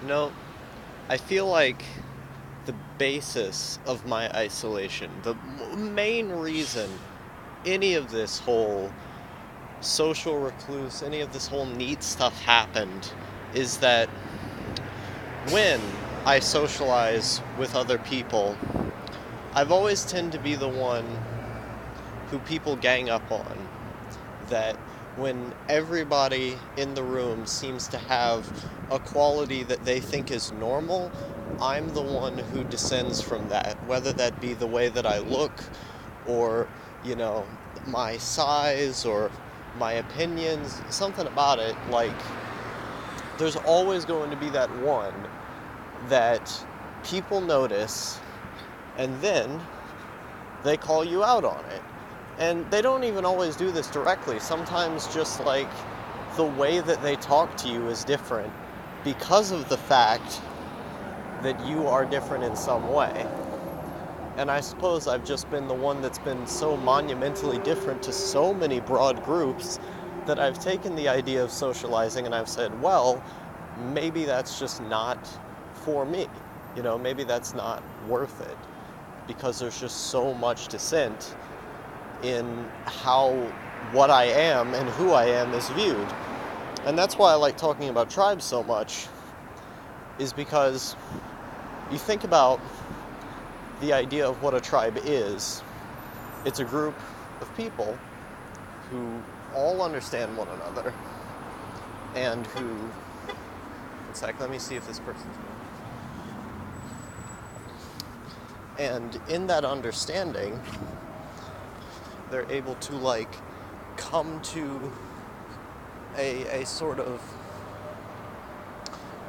No, I feel like the basis of my isolation, the main reason any of this whole social recluse, any of this whole neat stuff happened, is that when I socialize with other people, I've always tend to be the one who people gang up on. That when everybody in the room seems to have a quality that they think is normal, I'm the one who descends from that, whether that be the way that I look or, you know, my size or my opinions, something about it. Like, there's always going to be that one that people notice and then they call you out on it. And they don't even always do this directly. Sometimes just like the way that they talk to you is different because of the fact that you are different in some way. And I suppose I've just been the one that's been so monumentally different to so many broad groups that I've taken the idea of socializing and I've said, well, maybe that's just not for me. Maybe that's not worth it because there's just so much dissent in how what I am and who I am is viewed. And that's why I like talking about tribes so much, is because you think about the idea of what a tribe is. It's a group of people who all understand one another and who, in fact, let me see if this person's going. And in that understanding, they're able to like come to a sort of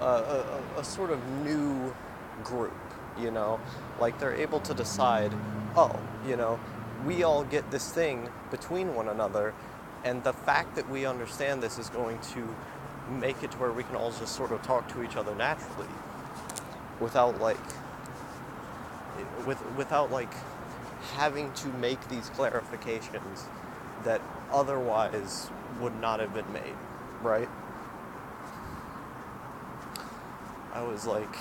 a sort of new group, like they're able to decide, oh, we all get this thing between one another, and the fact that we understand this is going to make it to where we can all just sort of talk to each other naturally without like having to make these clarifications that otherwise would not have been made, right? I was like,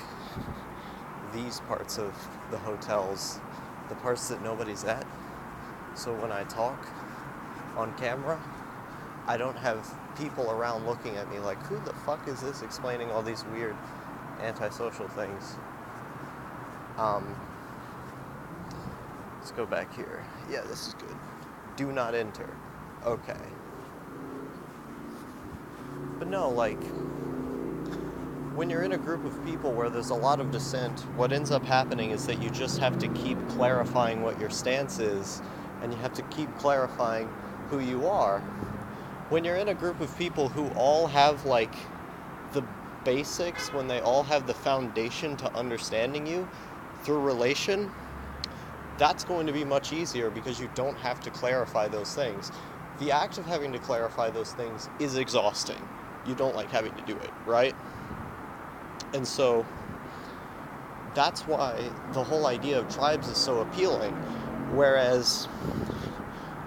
these parts of the hotels, the parts that nobody's at. So when I talk on camera, I don't have people around looking at me like, who the fuck is this explaining all these weird antisocial things? Let's go back here. Yeah, this is good. Do not enter. Okay. But no, like, when you're in a group of people where there's a lot of dissent, what ends up happening is that you just have to keep clarifying what your stance is, and you have to keep clarifying who you are. When you're in a group of people who all have, like, the basics, when they all have the foundation to understanding you through relation, that's going to be much easier because you don't have to clarify those things. The act of having to clarify those things is exhausting. You don't like having to do it, right? And so that's why the whole idea of tribes is so appealing. Whereas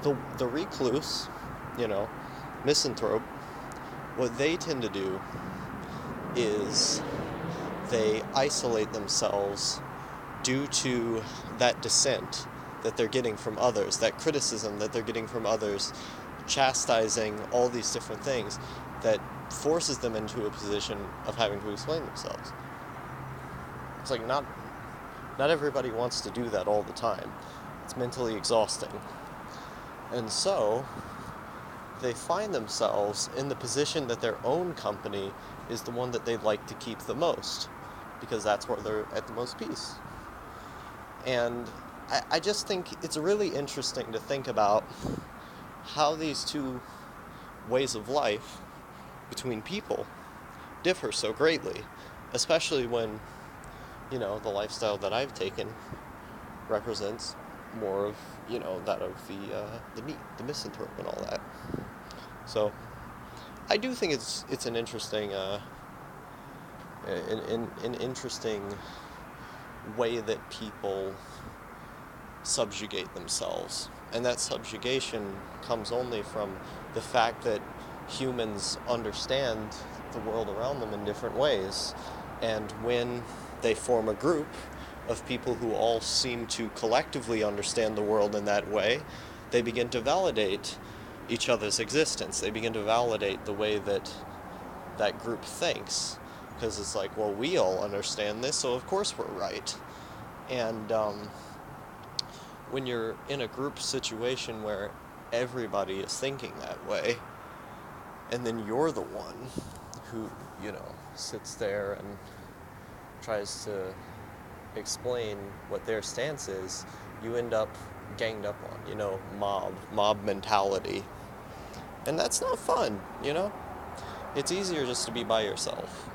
the recluse, misanthrope, what they tend to do is they isolate themselves due to that dissent that they're getting from others, that criticism that they're getting from others, chastising all these different things that forces them into a position of having to explain themselves. It's like not everybody wants to do that all the time. It's mentally exhausting. And so they find themselves in the position that their own company is the one that they'd like to keep the most, because that's where they're at the most peace. And I just think it's really interesting to think about how these two ways of life between people differ so greatly, especially when, the lifestyle that I've taken represents more of, that of the neat, the misanthrope and all that. So I do think it's an interesting an interesting way that people subjugate themselves. And that subjugation comes only from the fact that humans understand the world around them in different ways. And when they form a group of people who all seem to collectively understand the world in that way, they begin to validate each other's existence. They begin to validate the way that that group thinks. Because it's like, well, we all understand this, so of course we're right. And when you're in a group situation where everybody is thinking that way, and then you're the one who, sits there and tries to explain what their stance is, you end up ganged up on, mob mentality. And that's not fun. It's easier just to be by yourself.